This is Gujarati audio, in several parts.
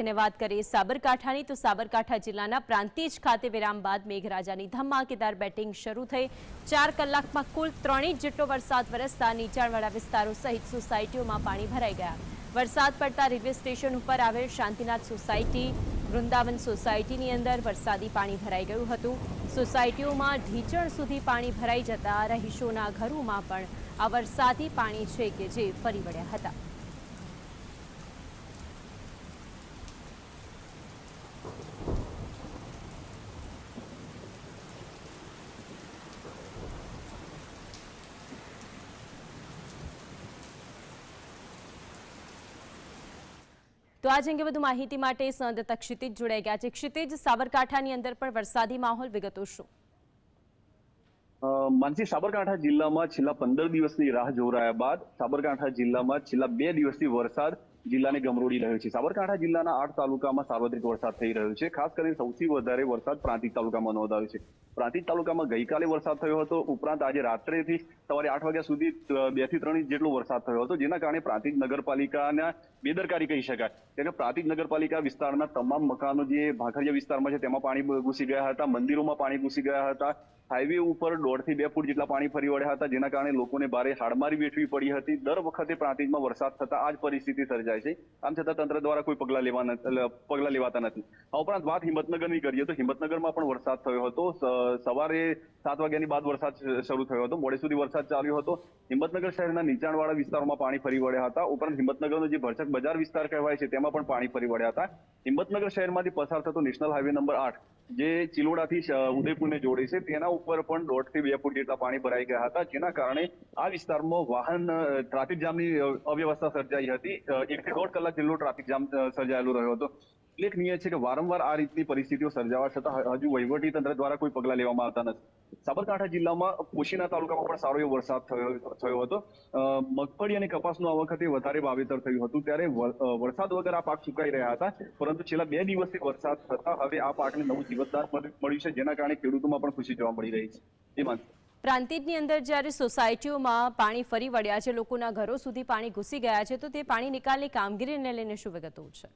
અને વાત કરીએ સાબરકાંઠાની તો સાબરકાંઠા જિલ્લાના પ્રાંતિજ ખાતે વિરામ બાદ મેઘરાજાની ધમાકેદાર બેટિંગ શરૂ થઈ 4 કલાકમાં કુલ 3 ઇંચ જેટલો વરસાદ વરસતા નીચાણવાળા વિસ્તારો સહિત સોસાયટીઓમાં પાણી ભરાઈ ગયા। વરસાદ પડતા રેલવે સ્ટેશન ઉપર આવેલ શાંતિનાથ સોસાયટી વૃંદાવન સોસાયટીની અંદર વરસાદી પાણી ભરાઈ ગયું હતું। સોસાયટીઓમાં ઢીચણ સુધી પાણી ભરાઈ જતા રહીશોના ઘરોમાં પણ આ વરસાદી પાણી છે કે જે ફરી વળ્યા હતા। તો આજ અંગે વધુ માહિતી માટે સંવાદદાતા ક્ષિતિજ જોડાઈ ગયા છે। ક્ષિતિજ, સાબરકાંઠાની અંદર પણ વરસાદી માહોલ, વિગતો શું? માનસી, સાબરકાંઠા જિલ્લામાં છેલ્લા 15 દિવસની રાહ જોરાયા બાદ સાબરકાંઠા જિલ્લામાં છેલ્લા 2 દિવસથી વરસાદ જિલ્લાને ગમરોડી રહ્યો છે। સાબરકાંઠા જિલ્લાના 8 તાલુકામાં સાર્વત્રિક વરસાદ થઈ રહ્યો છે। ખાસ કરીને સૌથી વધારે વરસાદ પ્રાંતિજ તાલુકામાં નોંધાયો છે। પ્રાંતિજ તાલુકામાં ગઈકાલે વરસાદ થયો હતો, ઉપરાંત આજે રાત્રેથી સવારે 8 વાગ્યા સુધી 2 થી 3 ઇંચ જેટલો વરસાદ થયો હતો, જેના કારણે પ્રાંતિજ નગરપાલિકાના બેદરકારી કહી શકાય। એટલે પ્રાંતિજ નગરપાલિકા વિસ્તારના તમામ મકાનો જે ભાખરિયા વિસ્તારમાં છે તેમાં પાણી ઘૂસી ગયા હતા, મંદિરોમાં પાણી ઘૂસી ગયા હતા, હાઈવે ઉપર 1.5 થી 2 ફૂટ જેટલા પાણી ફરી વળ્યા હતા, જેના કારણે લોકોને ભારે હાડમારી વેઠવી પડી હતી। દર વખતે પ્રાંતિજમાં વરસાદ થતા આ જ પરિસ્થિતિ સર્જાય છે। આમ છતાં તંત્ર દ્વારા કોઈ પગલા લેવાતા નથી। આ ઉપરાંત વાત હિંમતનગરની કરીએ તો હિંમતનગરમાં પણ વરસાદ થયો હતો। સવારે 7 વાગ્યાની બાદ વરસાદ શરૂ થયો હતો, મોડે સુધી વરસાદ ચાલ્યો હતો। હિંમતનગર શહેરના નીચાણવાળા વિસ્તારોમાં પાણી ફરી વળ્યા હતા। ઉપરાંત હિંમતનગરનો જે ભરચક બજાર વિસ્તાર કહેવાય છે તેમાં પણ પાણી ફરી વળ્યા હતા। હિંમતનગર શહેરમાંથી પસાર થતો નેશનલ હાઈવે નંબર 8 જે ચિલોડાથી ઉદયપુરને જોડે છે તેના ઉપર પણ 1.5 થી 2 ફૂટ જેટલા પાણી ભરાઈ ગયા હતા, જેના કારણે આ વિસ્તારમાં વાહન ટ્રાફિક જામની અવ્યવસ્થા સર્જાઈ હતી। 1 થી 1.5 કલાક જેટલો ટ્રાફિક જામ સર્જાયેલો રહ્યો હતો। ઉલ્લેખનીય છે કે વારંવાર આ રીતની પરિસ્થિતિઓ સર્જાવા છતાં હજુ વહીવટી તંત્ર દ્વારા કોઈ પગલા લેવામાં આવતા નથી। સાબરકાંઠા જિલ્લામાં કોશીના તાલુકામાં પણ સારો એવો વરસાદ થયો હતો। મગફળી અને કપાસનું આ વખતે વધારે વાવેતર થયું હતું, ત્યારે વરસાદ વગર આ પાક સુકાઈ રહ્યા હતા, પરંતુ છેલ્લા 2 દિવસથી વરસાદ થતા હવે આ પાકને નવું જીવતદાન મળ્યું છે, જેના કારણે ખેડૂતોમાં પણ ખુશી જોવા મળી રહી છે। પ્રાંતિજની અંદર જ્યારે સોસાયટીઓમાં પાણી ફરી વળ્યા છે, લોકોના ઘરો સુધી પાણી ઘૂસી ગયા છે, તો તે પાણી નિકાલની કામગીરીને લઈને શું વિગતો છે?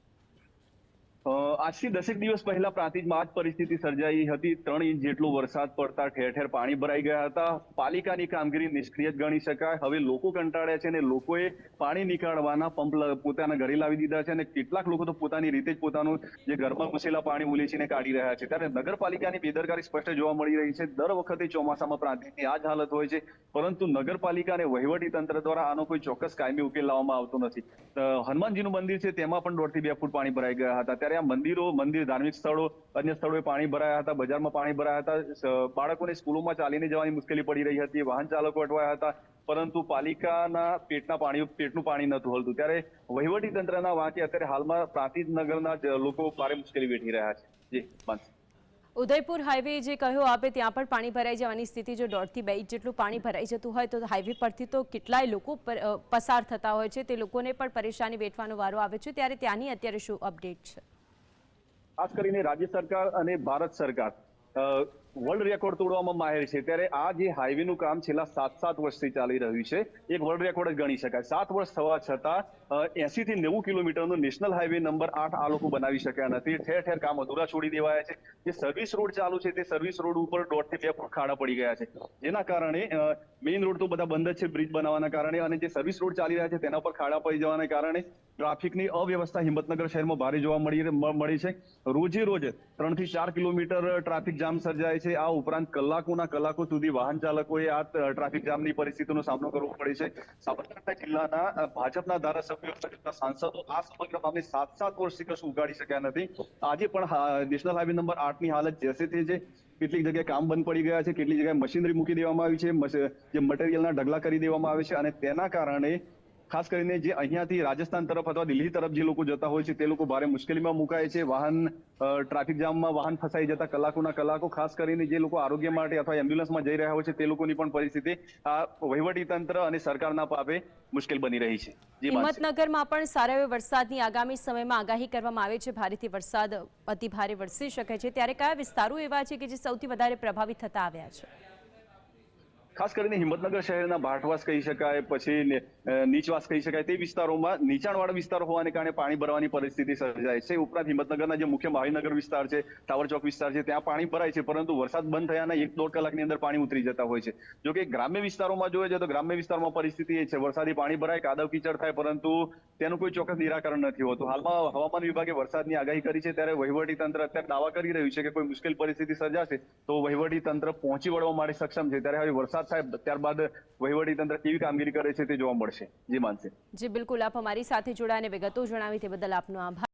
આજથી 10 દિવસ પહેલા પ્રાંતિજમાં આ જ પરિસ્થિતિ સર્જાઈ હતી। 3 ઇંચ જેટલો વરસાદ પડતા ઠેર ઠેર પાણી ભરાઈ ગયા હતા। પાલિકાની કામગીરી નિષ્ક્રિય જ ગણી શકાય। હવે લોકો કંટાળ્યા છે અને લોકોએ પાણી નીકાળવાના પંપ પોતાના ઘરે લાવી દીધા છે, અને કેટલાક લોકો તો પોતાની રીતે જ પોતાનું જે ઘરમાં ઘૂસેલા પાણી ઉલેચીને કાઢી રહ્યા છે। ત્યારે નગરપાલિકાની બેદરકારી સ્પષ્ટ જોવા મળી રહી છે। દર વખતે ચોમાસામાં પ્રાંતિજની આ જ હાલત હોય છે, પરંતુ નગરપાલિકા અને વહીવટી તંત્ર દ્વારા આનો કોઈ ચોક્કસ કાયમી ઉકેલ લાવવામાં આવતો નથી। હનુમાનજીનું મંદિર છે તેમાં પણ 1.5 થી 2 ફૂટ પાણી ભરાઈ ગયા હતા। ત્યારે આ મંદિર, ધાર્મિક સ્થળો, અન્ય સ્થળોએ પાણી ભરાયા હતા, બજારમાં પાણી ભરાયા હતા, બાળકોને સ્કૂલોમાં ચાલીને જવાની મુશ્કેલી પડી રહી હતી, વાહન ચાલકો અટવાયા હતા, પરંતુ પાલિકાના પેટનું પાણી નહોતું હલતું। ત્યારે વહીવટી તંત્રના વાંકે અત્યારે હાલમાં પ્રાંતિજ નગરના લોકો ભારે મુશ્કેલી વેઠી રહ્યા છે। ઉદયપુર હાઈવે જે કહ્યું આપે, ત્યાં પણ પાણી ભરાઈ જવાની સ્થિતિ, જો 1.5 થી 2 ઇંચ જેટલું પાણી ભરાઈ જતું હોય તો હાઈવે પરથી તો કેટલાય લોકો પસાર થતા હોય છે, તે લોકોને પણ પરેશાની વેઠવાનો વારો આવે છે। ત્યારે ત્યાંની અત્યારે શું અપડેટ છે? ખાસ કરીને રાજ્ય સરકાર અને ભારત સરકાર વર્લ્ડ રેકોર્ડ તોડવામાં માહેર છે। ત્યારે આ જે હાઈવેનું કામ છેલ્લા 7 વર્ષથી ચાલી રહ્યું છે, એક વર્લ્ડ રેકોર્ડ જ ગણી શકાય। 7 વર્ષ થવા છતાં 80 થી 90 કિલોમીટરનો નેશનલ હાઈવે નંબર 8 આ લોકો બનાવી શક્યા નથી। ઠેર ઠેર કામ અધૂરા છોડી દેવાયા છે। જે સર્વિસ રોડ ચાલુ છે તે સર્વિસ રોડ ઉપર 1.5 થી 2 ફૂટ ખાડા પડી ગયા છે, જેના કારણે મેઇન રોડ તો બધા બંધ જ છે બ્રિજ બનાવવાના કારણે, અને જે સર્વિસ રોડ ચાલી રહ્યા છે તેના પર ખાડા પડી જવાના કારણે ટ્રાફિકની અવ્યવસ્થા હિંમતનગર શહેરમાં ભારે જોવા મળી છે। રોજે રોજ 3 થી 4 કિલોમીટર ટ્રાફિક જામ સર્જાય છે। આ ઉપરાંત કલાકોના કલાકો સુધી વાહન ચાલકોએ આ ટ્રાફિક જામની પરિસ્થિતિનો સામનો કરવો પડે છે। સાબરકાંઠા જિલ્લાના ભાજપના ધારાસભ્યો, સાંસદો આ સમગ્ર મામલે 7 વર્ષથી કશું ઉગાડી શક્યા નથી। આજે પણ નેશનલ હાઈવે નંબર 8 ની હાલત જેસે તે છે। કેટલીક જગ્યાએ કામ બંધ પડી ગયા છે, કેટલીક જગ્યાએ મશીનરી મૂકી દેવામાં આવી છે, જે મટીરિયલના ઢગલા કરી દેવામાં આવે છે, અને તેના કારણે ખાસ કરીને જે અહીંયાથી રાજસ્થાન તરફ અથવા દિલ્હી તરફ જે લોકો જતા હોય છે તે લોકો ભારે મુશ્કેલીમાં મુકાય છે। ટ્રાફિક જામમાં વાહન ફસાઈ જતા કલાકોના કલાકો, ખાસ કરીને જે લોકો આરોગ્ય માટે અથવા એમ્બ્યુલન્સમાં જઈ રહ્યા હોય છે તે લોકોની પણ પરિસ્થિતિ આ વહીવટી તંત્ર અને સરકારના પાપે મુશ્કેલ બની રહી છે। હિંમતનગરમાં પણ સારા એવા વરસાદની આગામી સમયમાં આગાહી કરવામાં આવે છે। ભારેથી વરસાદ અતિ ભારે વરસી શકે છે, ત્યારે કયા વિસ્તારો એવા છે કે જે સૌથી વધારે પ્રભાવિત થતા આવ્યા છે? ખાસ કરીને હિંમતનગર શહેરના ભાટવાસ કહી શકાય, પછી નીચવાસ કહી શકાય, તે વિસ્તારોમાં નીચાણવાળા વિસ્તારો હોવાને કારણે પાણી ભરવાની પરિસ્થિતિ સર્જાય છે. ઉપરાંત હિંમતનગરના જે મુખ્ય મહાવીનગર વિસ્તાર છે, ટાવર ચોક વિસ્તાર છે, ત્યાં પાણી ભરાય છે, પરંતુ વરસાદ બંધ થયાના 1-1.5 કલાકની અંદર પાણી ઉતરી જતા હોય છે. જો કે ગ્રામ્ય વિસ્તારોમાં જોઈએ તો ગ્રામ્ય વિસ્તારમાં પરિસ્થિતિ એ છે, વરસાદી પાણી ભરાય, કાદવ કીચડ થાય, પરંતુ તેનું કોઈ ચોક્કસ નિરાકરણ નથી હોતું. હાલમાં હવામાન વિભાગે વરસાદની આગાહી કરી છે, ત્યારે વહીવટી તંત્ર અત્યારે દાવા કરી રહ્યું છે કે કોઈ મુશ્કેલ પરિસ્થિતિ સર્જાશે તો વહીવટી તંત્ર પહોંચી વળવા માટે સક્ષમ છે. ત્યારે હવે વરસાદ થાય ત્યારબાદ વહીવટી તંત્ર કેવી કામગીરી કરે છે તે જોવા મળશે. જી માનસી. જી બિલકુલ, આપ અમારી સાથે જોડાઈને વિગતો જણાવી તે બદલ આપનો આભાર.